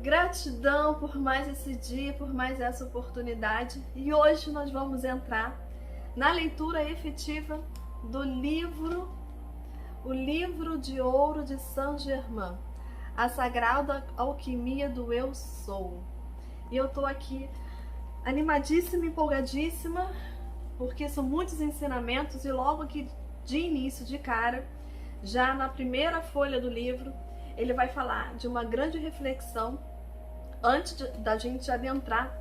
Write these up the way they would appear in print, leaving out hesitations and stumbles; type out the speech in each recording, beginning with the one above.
Gratidão por mais esse dia, por mais essa oportunidade. E hoje nós vamos entrar na leitura efetiva do livro, o livro de ouro de Saint-Germain, a sagrada alquimia do Eu Sou. E eu tô aqui animadíssima, empolgadíssima, porque são muitos ensinamentos e logo aqui de início, de cara, já na primeira folha do livro, ele vai falar de uma grande reflexão antes da gente adentrar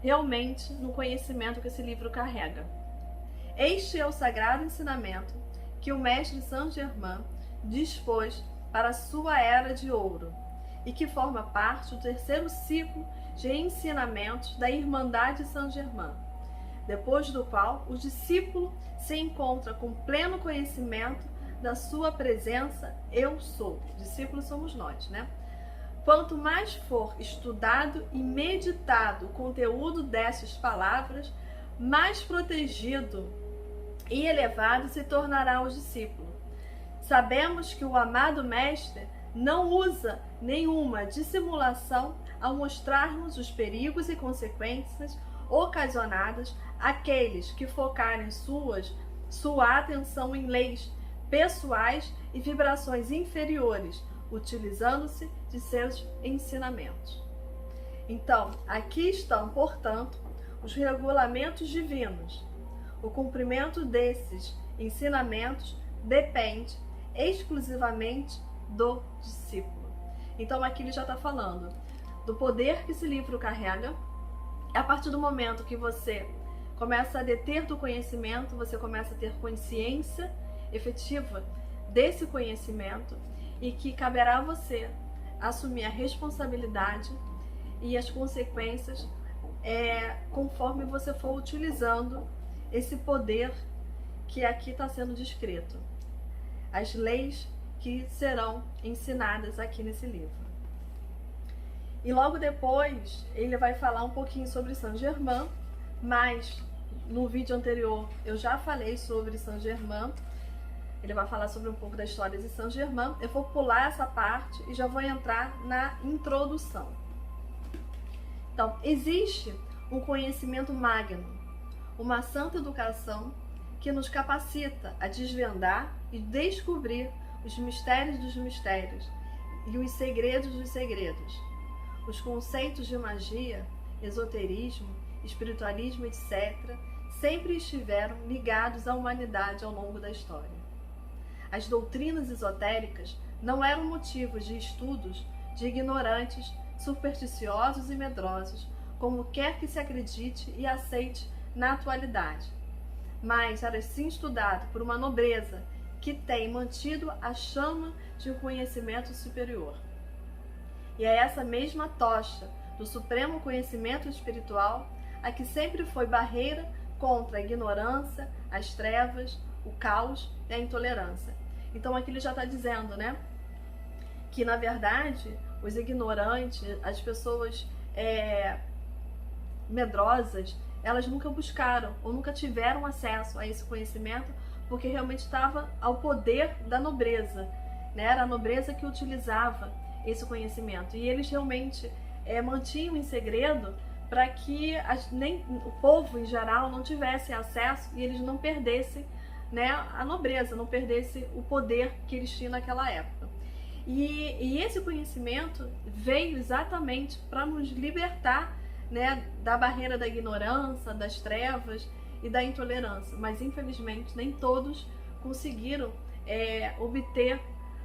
realmente no conhecimento que esse livro carrega. Este é o sagrado ensinamento que o mestre Saint-Germain dispôs para a sua era de ouro e que forma parte do terceiro ciclo de ensinamentos da Irmandade Saint-Germain, depois do qual o discípulo se encontra com pleno conhecimento da sua presença Eu Sou. Discípulos somos nós, né? Quanto mais for estudado e meditado o conteúdo dessas palavras, mais protegido e elevado se tornará o discípulo. Sabemos que o amado Mestre não usa nenhuma dissimulação ao mostrar-nos os perigos e consequências ocasionadas àqueles que focarem sua atenção em leis pessoais e vibrações inferiores, utilizando-se de seus ensinamentos. Então, aqui estão, portanto, os regulamentos divinos. O cumprimento desses ensinamentos depende exclusivamente do discípulo. Então, aqui ele já está falando do poder que esse livro carrega. A partir do momento que você começa a deter do conhecimento, você começa a ter consciência efetiva desse conhecimento e que caberá a você assumir a responsabilidade e as consequências conforme você for utilizando esse poder que aqui está sendo descrito. As leis que serão ensinadas aqui nesse livro. E logo depois ele vai falar um pouquinho sobre Saint-Germain, mas no vídeo anterior eu já falei sobre Saint-Germain. Ele vai falar sobre um pouco da história de Saint-Germain. Eu vou pular essa parte e já vou entrar na introdução. Então, existe um conhecimento magno, uma santa educação que nos capacita a desvendar e descobrir os mistérios dos mistérios e os segredos dos segredos. Os conceitos de magia, esoterismo, espiritualismo, etc., sempre estiveram ligados à humanidade ao longo da história. As doutrinas esotéricas não eram motivos de estudos de ignorantes, supersticiosos e medrosos, como quer que se acredite e aceite na atualidade, mas era sim estudado por uma nobreza que tem mantido a chama de um conhecimento superior. E é essa mesma tocha do supremo conhecimento espiritual a que sempre foi barreira contra a ignorância, as trevas, o caos e a intolerância. Então aqui ele já está dizendo, né, que na verdade os ignorantes, as pessoas medrosas, elas nunca buscaram ou nunca tiveram acesso a esse conhecimento porque realmente estava ao poder da nobreza, né? Era a nobreza que utilizava esse conhecimento e eles realmente mantinham em segredo para que nem o povo em geral não tivesse acesso e eles não perdessem, né, a nobreza, não perdesse o poder que eles tinham naquela época. E esse conhecimento veio exatamente para nos libertar, né, da barreira da ignorância, das trevas e da intolerância. Mas infelizmente nem todos conseguiram obter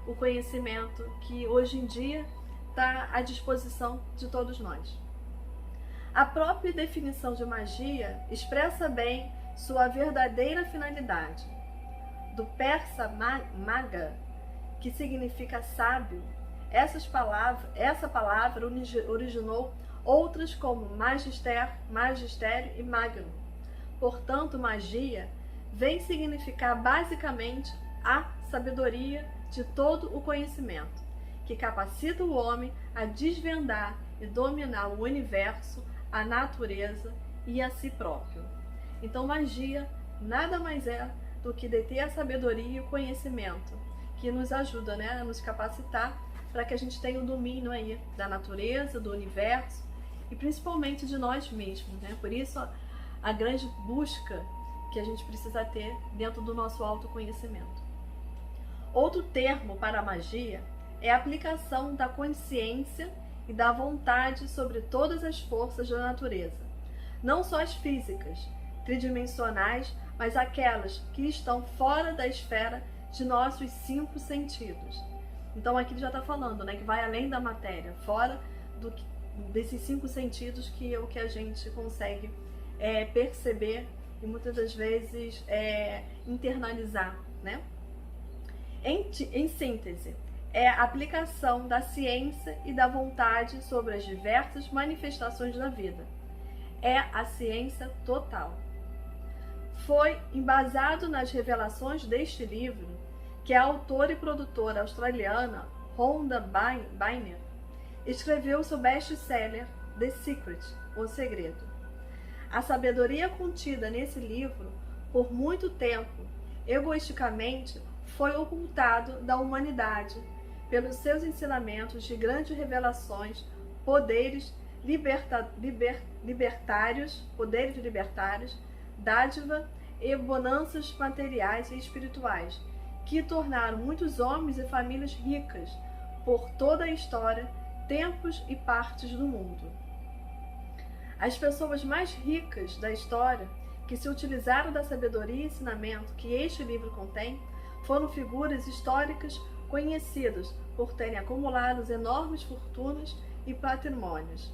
o conhecimento que hoje em dia está à disposição de todos nós. A própria definição de magia expressa bem sua verdadeira finalidade. Do persa maga, que significa sábio, essa palavra originou outras como magistério e magnum. Portanto, magia vem significar basicamente a sabedoria de todo o conhecimento, que capacita o homem a desvendar e dominar o universo, a natureza e a si próprio. Então, magia nada mais é do que deter a sabedoria e o conhecimento, que nos ajuda, né, a nos capacitar para que a gente tenha o domínio aí da natureza, do universo e principalmente de nós mesmos, né? Por isso a grande busca que a gente precisa ter dentro do nosso autoconhecimento. Outro termo para a magia é a aplicação da consciência e da vontade sobre todas as forças da natureza, não só as físicas, tridimensionais, mas aquelas que estão fora da esfera de nossos 5 sentidos. Então aqui ele já está falando, né, que vai além da matéria, fora desses 5 sentidos que é o que a gente consegue perceber e muitas das vezes internalizar, né? Em síntese, é a aplicação da ciência e da vontade sobre as diversas manifestações da vida. É a ciência total. Foi embasado nas revelações deste livro que a autora e produtora australiana Rhonda Byrne escreveu seu best-seller The Secret, O Segredo. A sabedoria contida nesse livro, por muito tempo, egoisticamente, foi ocultado da humanidade pelos seus ensinamentos de grandes revelações, poderes libertários, dádiva e bonanças materiais e espirituais, que tornaram muitos homens e famílias ricas por toda a história, tempos e partes do mundo. As pessoas mais ricas da história, que se utilizaram da sabedoria e ensinamento que este livro contém, foram figuras históricas conhecidas por terem acumulado enormes fortunas e patrimônios.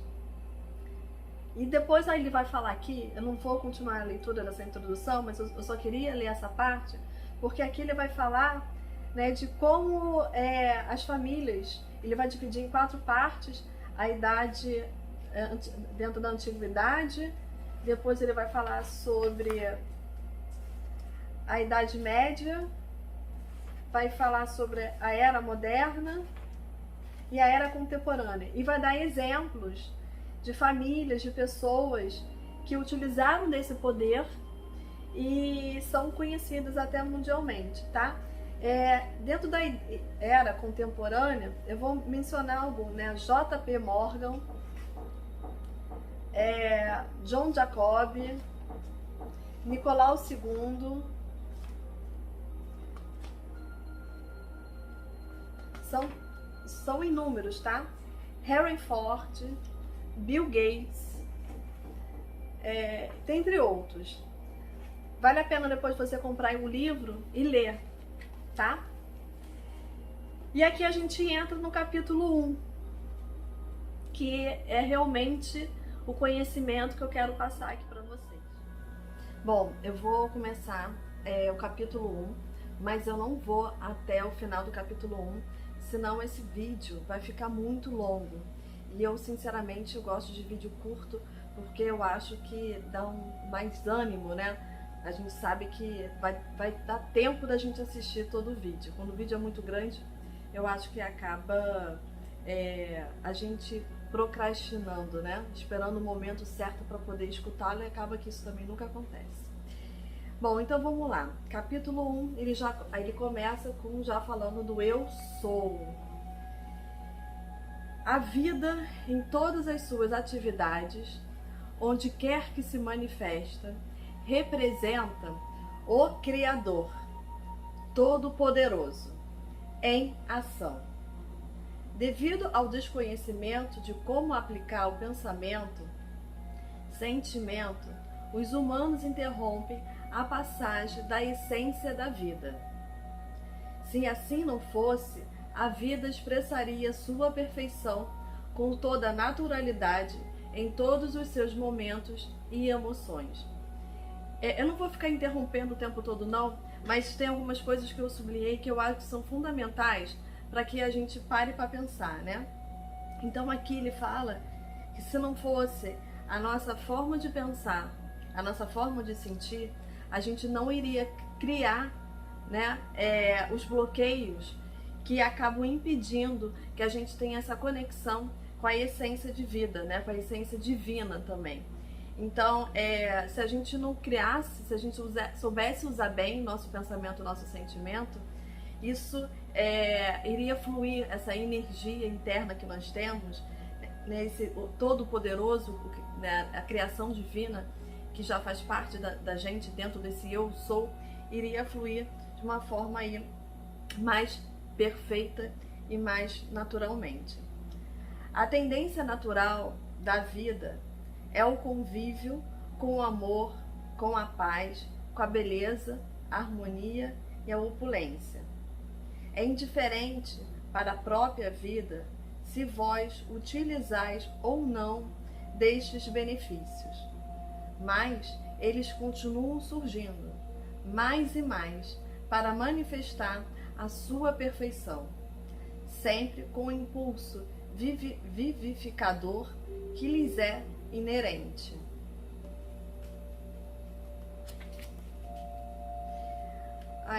E depois aí ele vai falar aqui, eu não vou continuar a leitura dessa introdução, mas eu só queria ler essa parte, porque aqui ele vai falar, né, de como as famílias, ele vai dividir em 4 partes, a idade dentro da antiguidade, depois ele vai falar sobre a Idade Média, vai falar sobre a Era Moderna e a Era Contemporânea, e vai dar exemplos de famílias, de pessoas que utilizaram desse poder e são conhecidas até mundialmente, tá? Dentro da Era Contemporânea, eu vou mencionar alguns, né? J.P. Morgan, John Jacob, Nicolau II, são inúmeros, tá? Henry Ford, Bill Gates, dentre outros. Vale a pena depois você comprar um livro e ler, tá? E aqui a gente entra no capítulo 1, que é realmente o conhecimento que eu quero passar aqui para vocês. Bom, eu vou começar o capítulo 1, mas eu não vou até o final do capítulo 1, senão esse vídeo vai ficar muito longo. E eu, sinceramente, eu gosto de vídeo curto, porque eu acho que dá mais ânimo, né? A gente sabe que vai dar tempo da gente assistir todo o vídeo. Quando o vídeo é muito grande, eu acho que acaba a gente procrastinando, né? Esperando o momento certo para poder escutá-lo, e acaba que isso também nunca acontece. Bom, então vamos lá. Capítulo 1, ele começa já falando do eu sou. A vida, em todas as suas atividades, onde quer que se manifesta, representa o Criador, Todo-Poderoso, em ação. Devido ao desconhecimento de como aplicar o pensamento, sentimento, os humanos interrompem a passagem da essência da vida. Se assim não fosse, a vida expressaria sua perfeição com toda a naturalidade em todos os seus momentos e emoções. Eu não vou ficar interrompendo o tempo todo não, mas tem algumas coisas que eu sublinhei que eu acho que são fundamentais para que a gente pare para pensar, né? Então aqui ele fala que se não fosse a nossa forma de pensar, a nossa forma de sentir, a gente não iria criar, né, os bloqueios que acabam impedindo que a gente tenha essa conexão com a essência de vida, né, com a essência divina também. Então, se a gente não criasse, se a gente soubesse usar bem nosso pensamento, nosso sentimento, isso iria fluir, essa energia interna que nós temos, né, esse todo-poderoso, né, a criação divina que já faz parte da gente dentro desse eu sou, iria fluir de uma forma aí mais perfeita e mais naturalmente. A tendência natural da vida é o convívio com o amor, com a paz, com a beleza, a harmonia e a opulência. É indiferente para a própria vida se vós utilizais ou não destes benefícios, mas eles continuam surgindo mais e mais para manifestar a sua perfeição, sempre com o impulso vivificador que lhes é inerente.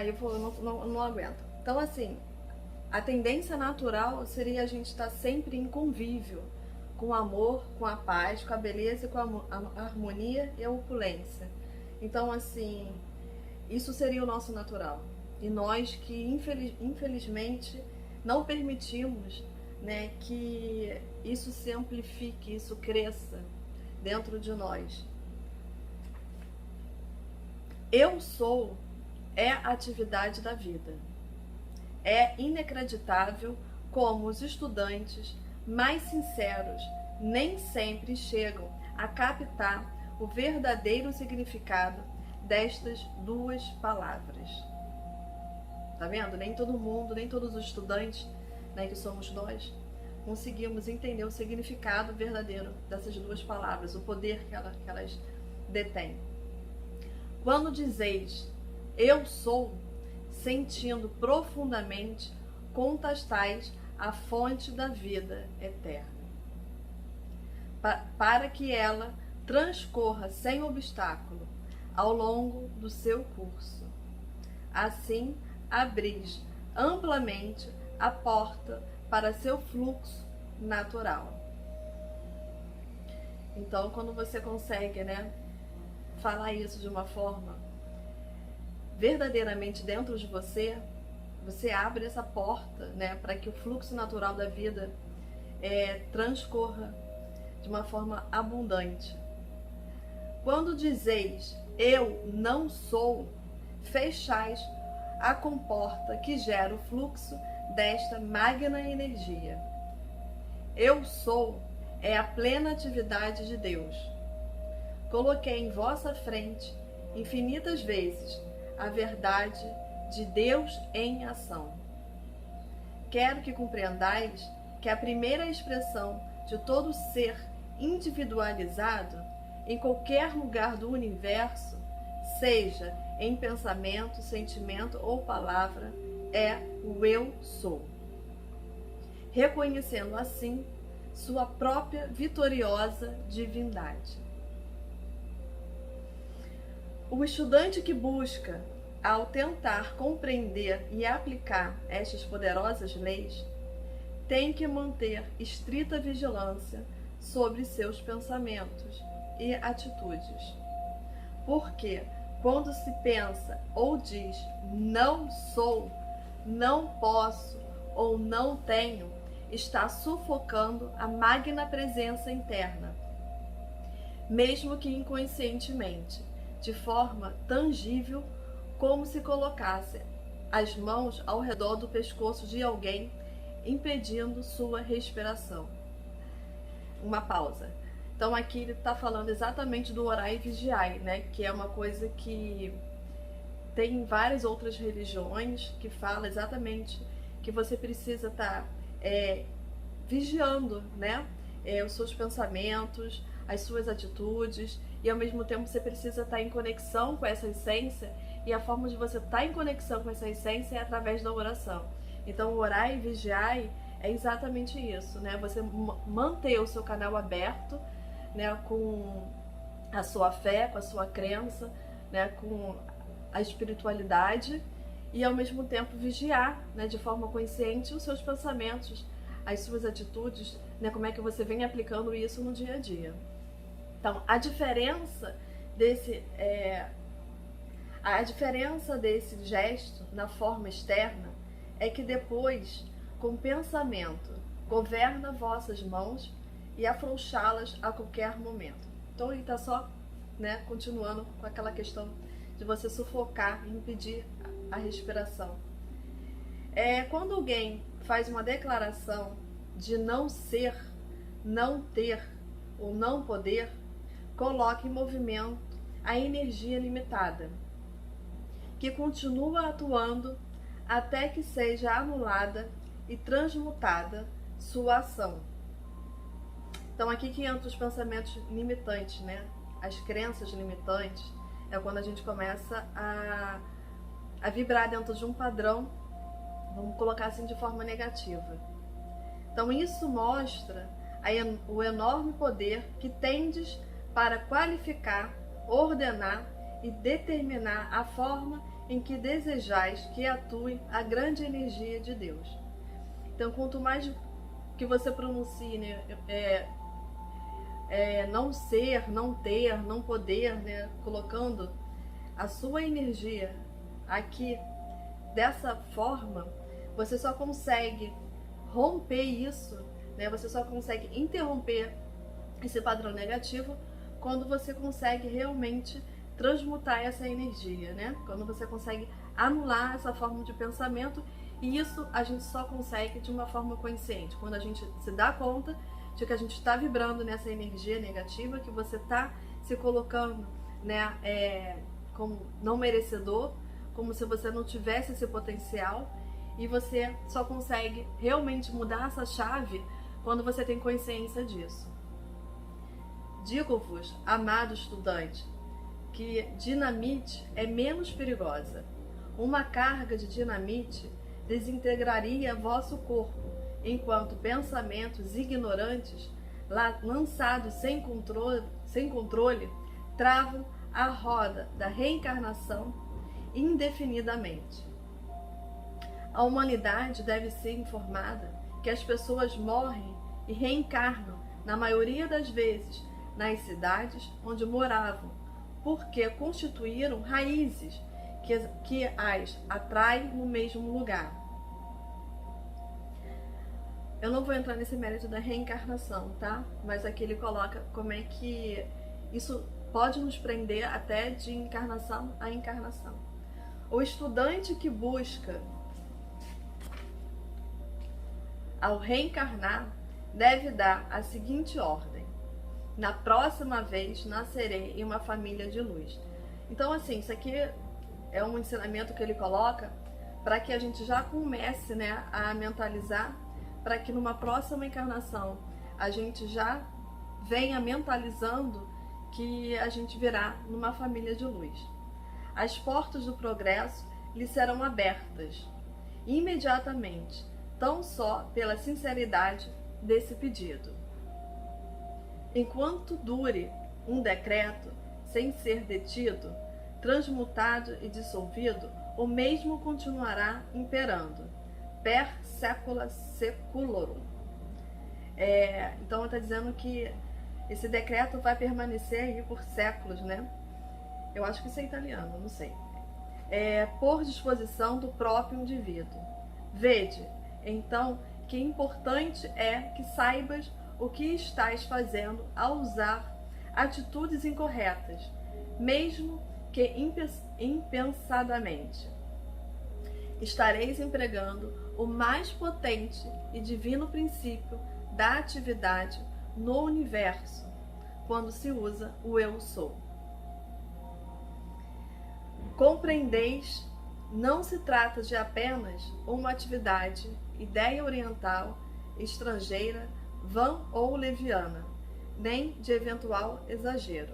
Eu não aguento. Então, assim, a tendência natural seria a gente estar sempre em convívio com o amor, com a paz, com a beleza, com a harmonia e a opulência. Então, assim, isso seria o nosso natural. E nós que, infelizmente, não permitimos, né, que isso se amplifique, isso cresça dentro de nós. Eu sou é a atividade da vida. É inacreditável como os estudantes mais sinceros nem sempre chegam a captar o verdadeiro significado destas duas palavras. Tá vendo? Nem todo mundo, nem todos os estudantes, né, que somos nós, conseguimos entender o significado verdadeiro dessas duas palavras, o poder que elas detêm. Quando dizeis eu sou, sentindo profundamente, contestais a fonte da vida eterna, para que ela transcorra sem obstáculo ao longo do seu curso. Assim, abris amplamente a porta para seu fluxo natural. Então, quando você consegue, né, falar isso de uma forma verdadeiramente dentro de você, você abre essa porta, né, para que o fluxo natural da vida transcorra de uma forma abundante. Quando dizeis eu não sou, fechais a comporta que gera o fluxo desta magna energia. Eu sou é a plena atividade de Deus. Coloquei em vossa frente infinitas vezes a verdade de Deus em ação. Quero que compreendais que a primeira expressão de todo ser individualizado em qualquer lugar do universo, seja em pensamento, sentimento ou palavra, é o eu sou. Reconhecendo assim sua própria vitoriosa divindade. O estudante que busca, ao tentar compreender e aplicar estas poderosas leis, tem que manter estrita vigilância sobre seus pensamentos e atitudes. Porque quando se pensa ou diz não sou, não posso ou não tenho, está sufocando a magna presença interna, mesmo que inconscientemente, de forma tangível, como se colocasse as mãos ao redor do pescoço de alguém, impedindo sua respiração. Uma pausa. Então aqui ele está falando exatamente do orai e vigiai, né? Que é uma coisa que tem em várias outras religiões, que fala exatamente que você precisa estar vigiando, né? Os seus pensamentos, as suas atitudes, e ao mesmo tempo você precisa estar em conexão com essa essência, e a forma de você estar em conexão com essa essência é através da oração. Então, orar e vigiar é exatamente isso, né? Você manter o seu canal aberto, né, com a sua fé, com a sua crença, né, com a espiritualidade, e ao mesmo tempo vigiar, né, de forma consciente os seus pensamentos, as suas atitudes, né, como é que você vem aplicando isso no dia a dia. Então, a diferença desse gesto na forma externa é que depois, com pensamento, governa vossas mãos e afrouxá-las a qualquer momento. Então ele está só, né, continuando com aquela questão de você sufocar e impedir a respiração. Quando alguém faz uma declaração de não ser, não ter ou não poder, coloca em movimento a energia limitada, que continua atuando até que seja anulada e transmutada sua ação. Então aqui que entram os pensamentos limitantes, né? As crenças limitantes é quando a gente começa a vibrar dentro de um padrão, vamos colocar assim, de forma negativa. Então isso mostra o enorme poder que tendes para qualificar, ordenar e determinar a forma em que desejais que atue a grande energia de Deus. Então, quanto mais que você pronuncie, né, não ser, não ter, não poder, né, colocando a sua energia aqui dessa forma, você só consegue romper isso, né, você só consegue interromper esse padrão negativo quando você consegue realmente transmutar essa energia, né? Quando você consegue anular essa forma de pensamento, e isso a gente só consegue de uma forma consciente, quando a gente se dá conta de que a gente está vibrando nessa energia negativa, que você está se colocando, né, como não merecedor, como se você não tivesse esse potencial, e você só consegue realmente mudar essa chave quando você tem consciência disso. Digo-vos, amado estudante, que dinamite é menos perigosa. Uma carga de dinamite desintegraria vosso corpo, enquanto pensamentos ignorantes, lançados sem controle, travam a roda da reencarnação indefinidamente. A humanidade deve ser informada que as pessoas morrem e reencarnam, na maioria das vezes, nas cidades onde moravam, porque constituíram raízes que as atraem no mesmo lugar. Eu não vou entrar nesse mérito da reencarnação, tá? Mas aqui ele coloca como é que isso pode nos prender até de encarnação a encarnação. O estudante que busca ao reencarnar deve dar a seguinte ordem: na próxima vez nascerei em uma família de luz. Então, assim, isso aqui é um ensinamento que ele coloca para que a gente já comece, né, a mentalizar, para que numa próxima encarnação a gente já venha mentalizando que a gente virá numa família de luz. As portas do progresso lhe serão abertas imediatamente, tão só pela sinceridade desse pedido. Enquanto dure um decreto sem ser detido, transmutado e dissolvido, o mesmo continuará imperando, per secula seculorum. Então está dizendo que esse decreto vai permanecer aí por séculos, né? Eu acho que isso é italiano, não sei. Por disposição do próprio indivíduo. Vede, então, que importante é que saibas o que estás fazendo ao usar atitudes incorretas, mesmo que impensadamente. Estareis empregando o mais potente e divino princípio da atividade no universo, quando se usa o eu sou. Compreendeis, não se trata de apenas uma atividade, ideia oriental, estrangeira, vã ou leviana, nem de eventual exagero.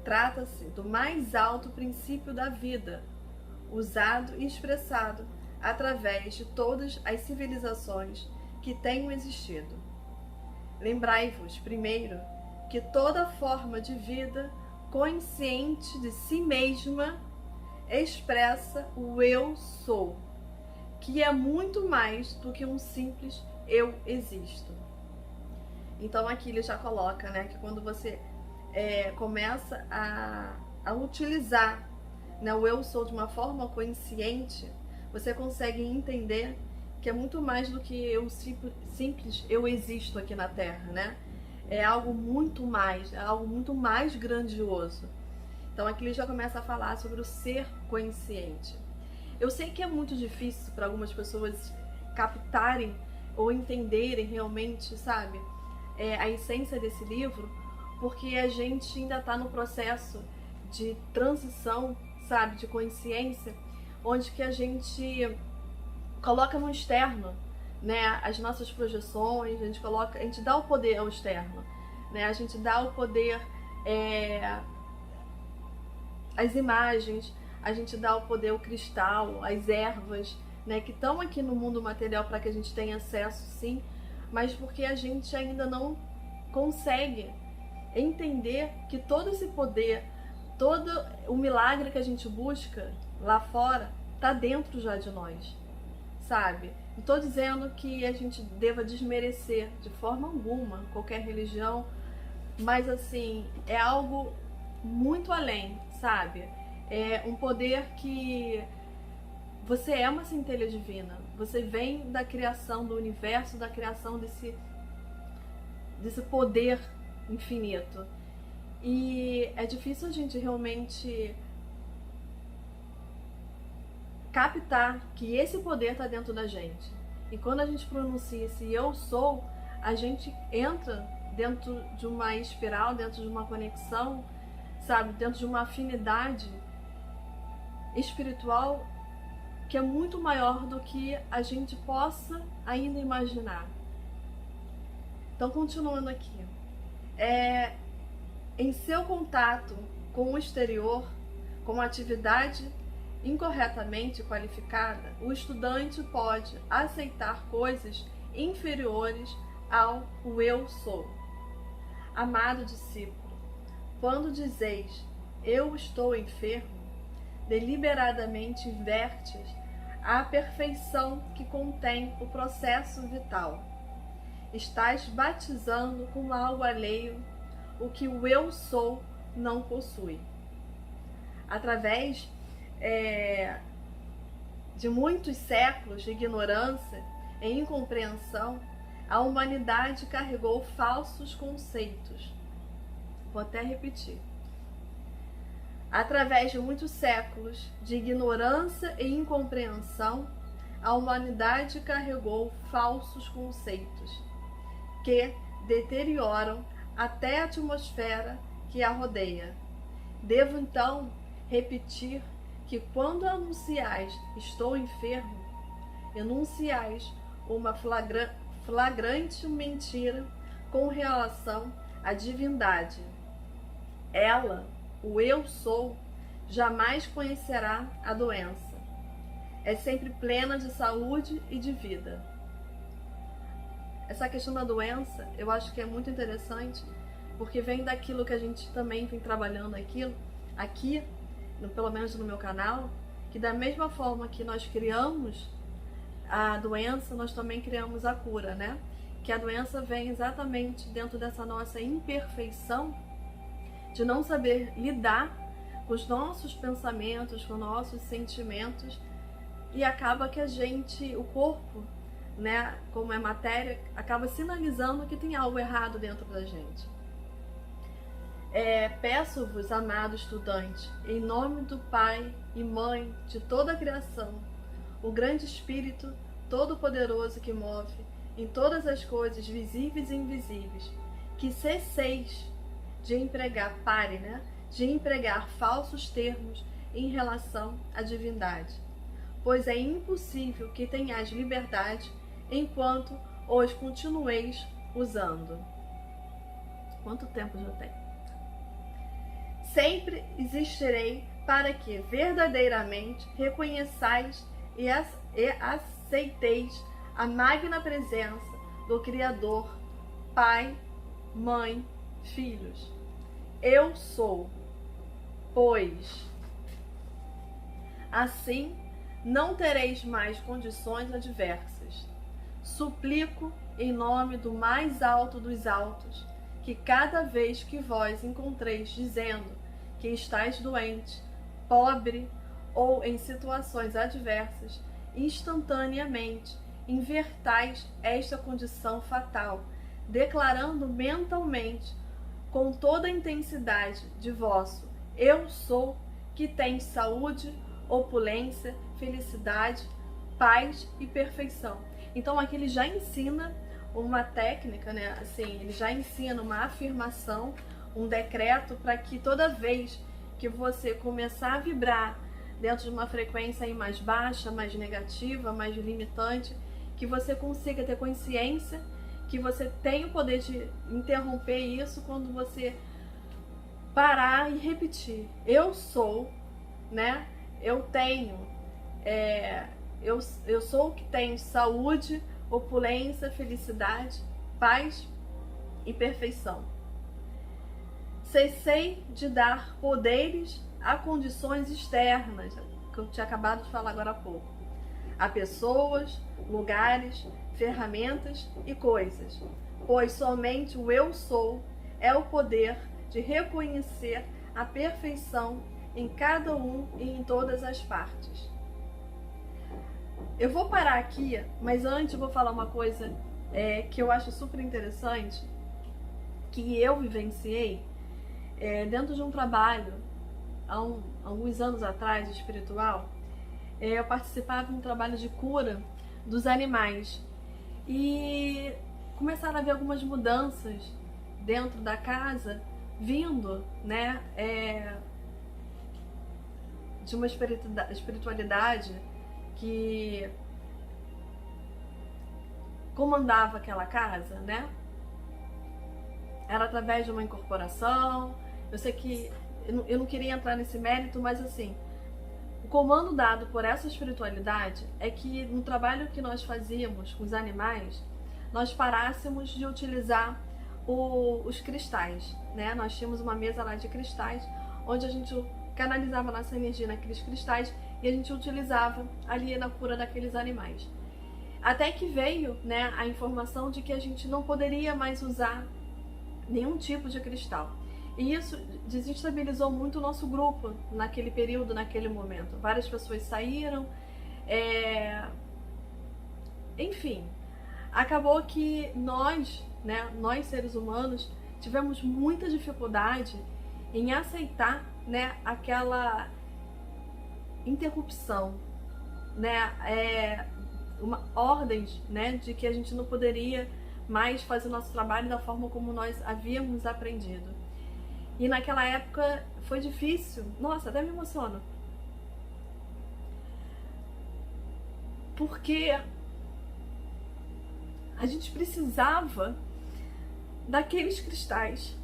Trata-se do mais alto princípio da vida, usado e expressado através de todas as civilizações que tenham existido. Lembrai-vos, primeiro, que toda forma de vida consciente de si mesma expressa o eu sou, que é muito mais do que um simples eu existo. Então aqui ele já coloca, né, que quando você começa a utilizar, né, o eu sou de uma forma consciente, você consegue entender que é muito mais do que eu simples eu existo aqui na Terra, né? É algo muito mais grandioso. Então aqui ele já começa a falar sobre o ser consciente. Eu sei que é muito difícil para algumas pessoas captarem ou entenderem realmente, sabe, a essência desse livro, porque a gente ainda está no processo de transição, sabe, de consciência, onde que a gente coloca no externo, né, as nossas projeções, a gente dá o poder ao externo, né, a gente dá o poder às imagens, a gente dá o poder ao cristal, às ervas, né, que estão aqui no mundo material para que a gente tenha acesso, sim, mas porque a gente ainda não consegue entender que todo esse poder, todo o milagre que a gente busca lá fora, está dentro já de nós, sabe? Não estou dizendo que a gente deva desmerecer de forma alguma qualquer religião, mas assim, é algo muito além, sabe? É um poder que você é uma centelha divina, você vem da criação do universo, da criação desse poder infinito. E é difícil a gente realmente captar que esse poder está dentro da gente. E quando a gente pronuncia esse eu sou, a gente entra dentro de uma espiral, dentro de uma conexão, sabe, dentro de uma afinidade espiritual que é muito maior do que a gente possa ainda imaginar. Então, continuando aqui, em seu contato com o exterior, com a atividade incorretamente qualificada, o estudante pode aceitar coisas inferiores ao eu sou. Amado discípulo, quando dizeis eu estou enfermo, deliberadamente invertes a perfeição que contém o processo vital. Estás batizando com algo alheio o que o eu sou não possui. Através de muitos séculos de ignorância e incompreensão, a humanidade carregou falsos conceitos. Vou até repetir. Através de muitos séculos de ignorância e incompreensão, a humanidade carregou falsos conceitos que deterioram até a atmosfera que a rodeia. Devo então repetir que quando anunciais estou enfermo, enunciais uma flagrante mentira com relação à divindade. Ela, o eu sou, jamais conhecerá a doença. É sempre plena de saúde e de vida. Essa questão da doença, eu acho que é muito interessante, porque vem daquilo que a gente também vem trabalhando aqui, pelo menos no meu canal, que da mesma forma que nós criamos a doença, nós também criamos a cura, né? Que a doença vem exatamente dentro dessa nossa imperfeição de não saber lidar com os nossos pensamentos, com os nossos sentimentos, e acaba que o corpo, né, como é matéria, acaba sinalizando que tem algo errado dentro da gente. Peço-vos, amado estudante, em nome do Pai e Mãe de toda a criação, o grande Espírito Todo-Poderoso que move em todas as coisas visíveis e invisíveis, que cesseis de empregar, de empregar falsos termos em relação à divindade, pois é impossível que tenhais liberdade enquanto os continueis usando. Quanto tempo já tem? Sempre existirei para que verdadeiramente reconheçais e aceiteis a magna presença do Criador, Pai, Mãe, Filhos. Eu sou, pois. Assim, não tereis mais condições adversas. Suplico, em nome do mais alto dos altos, que cada vez que vós encontreis dizendo que estáis doente, pobre ou em situações adversas, instantaneamente invertais esta condição fatal, declarando mentalmente, com toda a intensidade de vosso eu sou, que tem saúde, opulência, felicidade, paz e perfeição. Então aqui ele já ensina uma técnica, né? Assim, ele já ensina uma afirmação, um decreto, para que toda vez que você começar a vibrar dentro de uma frequência aí mais baixa, mais negativa, mais limitante, que você consiga ter consciência, que você tem o poder de interromper isso quando você parar e repetir. Eu sou, né? Eu tenho, eu sou o que tem saúde, opulência, felicidade, paz e perfeição. Cessei de dar poderes a condições externas, que eu tinha acabado de falar agora há pouco, a pessoas, lugares, ferramentas e coisas, pois somente o eu sou é o poder de reconhecer a perfeição em cada um e em todas as partes. Eu vou parar aqui, mas antes eu vou falar uma coisa que eu acho super interessante, que eu vivenciei dentro de um trabalho, há alguns anos atrás, espiritual. Eu participava de um trabalho de cura dos animais e começaram a haver algumas mudanças dentro da casa, vindo, né, de uma espiritualidade que comandava aquela casa, né? Era através de uma incorporação. Eu sei que eu não queria entrar nesse mérito, mas assim, o comando dado por essa espiritualidade é que no trabalho que nós fazíamos com os animais, nós parássemos de utilizar os cristais, né? Nós tínhamos uma mesa lá de cristais, onde a gente canalizava nossa energia naqueles cristais e a gente utilizava ali na cura daqueles animais. Até que veio, né, a informação de que a gente não poderia mais usar nenhum tipo de cristal. E isso desestabilizou muito o nosso grupo naquele período, naquele momento. Várias pessoas saíram, enfim, acabou que nós, né, nós seres humanos, tivemos muita dificuldade em aceitar, né, aquela interrupção, né, ordens, né, de que a gente não poderia mais fazer o nosso trabalho da forma como nós havíamos aprendido. E naquela época foi difícil. Nossa, até me emociono. Porque a gente precisava daqueles cristais.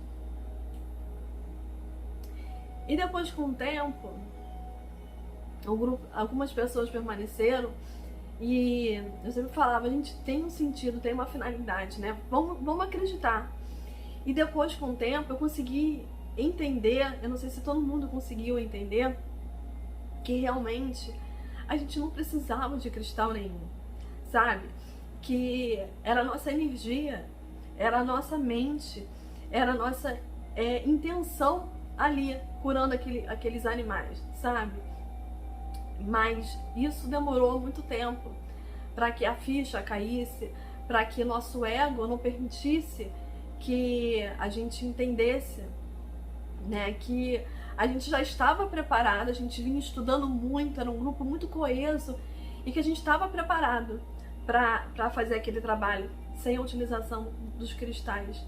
E depois, com o tempo, algumas pessoas permaneceram. E eu sempre falava, a gente tem um sentido, tem uma finalidade, né? Vamos acreditar. E depois, com o tempo, eu consegui entender, eu não sei se todo mundo conseguiu entender, que realmente a gente não precisava de cristal nenhum, sabe? Que era a nossa energia, era a nossa mente, era a nossa intenção ali, curando aqueles animais, sabe? Mas isso demorou muito tempo para que a ficha caísse, para que nosso ego não permitisse que a gente entendesse, né, que a gente já estava preparado, a gente vinha estudando muito, era um grupo muito coeso e que a gente estava preparado para fazer aquele trabalho sem a utilização dos cristais.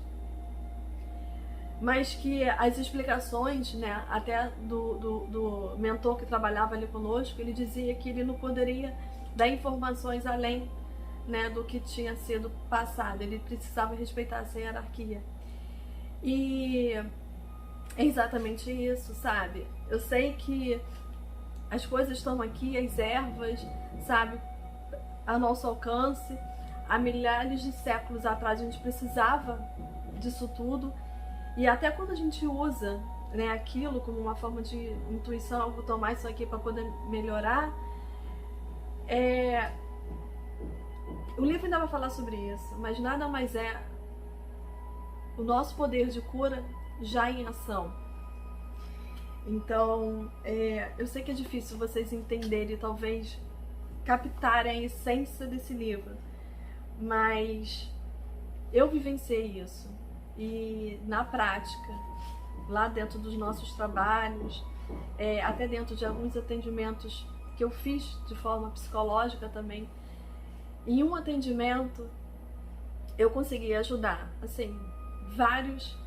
Mas que as explicações, né, até do mentor que trabalhava ali conosco, ele dizia que ele não poderia dar informações além, né, do que tinha sido passado, ele precisava respeitar essa hierarquia. E é exatamente isso, sabe? Eu sei que as coisas estão aqui, as ervas, sabe, a nosso alcance. Há milhares de séculos atrás a gente precisava disso tudo. E até quando a gente usa, né, aquilo como uma forma de intuição, vou tomar isso aqui para poder melhorar, o livro ainda vai falar sobre isso, mas nada mais é o nosso poder de cura já em ação. Então, eu sei que é difícil vocês entenderem, talvez captarem a essência desse livro, mas eu vivenciei isso e na prática, lá dentro dos nossos trabalhos, até dentro de alguns atendimentos que eu fiz de forma psicológica também, em um atendimento eu consegui ajudar, assim, vários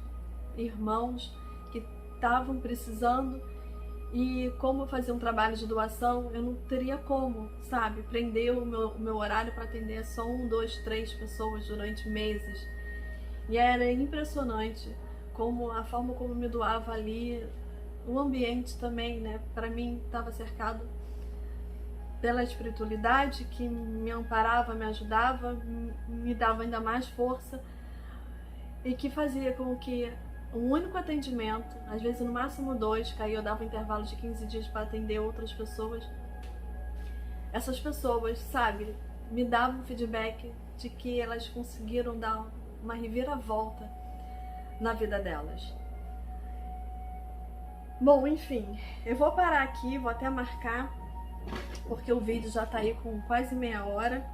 irmãos que estavam precisando, e como fazer um trabalho de doação, eu não teria como, sabe, prender o meu horário para atender só 1, 2, 3 pessoas durante meses. E era impressionante como a forma como me doava ali, o ambiente também, né, para mim estava cercado pela espiritualidade que me amparava, me ajudava, me dava ainda mais força e que fazia com que um único atendimento, às vezes no máximo 2, que aí eu dava um intervalo de 15 dias para atender outras pessoas. Essas pessoas, sabe, me davam feedback de que elas conseguiram dar uma reviravolta na vida delas. Bom, enfim, eu vou parar aqui, vou até marcar, porque o vídeo já tá aí com quase meia hora.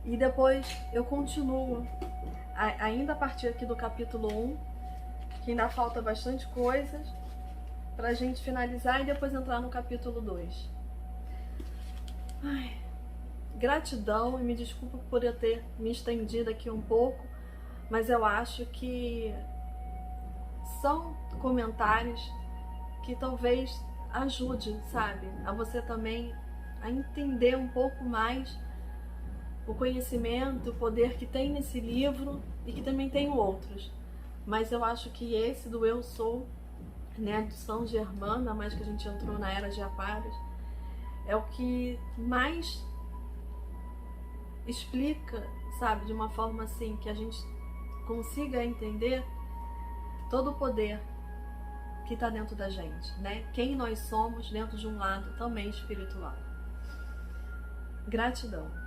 E depois eu continuo, ainda a partir aqui do capítulo 1, que ainda falta bastante coisas pra gente finalizar e depois entrar no capítulo 2. Ai, gratidão, e me desculpa por eu ter me estendido aqui um pouco, mas eu acho que são comentários que talvez ajude, sabe, a você também a entender um pouco mais o conhecimento, o poder que tem nesse livro e que também tem outros. Mas eu acho que esse do Eu Sou, né, de São Germain, ainda mais que a gente entrou na Era de Aquários, é o que mais explica, sabe, de uma forma assim, que a gente consiga entender todo o poder que está dentro da gente, né? Quem nós somos dentro de um lado também espiritual. Gratidão.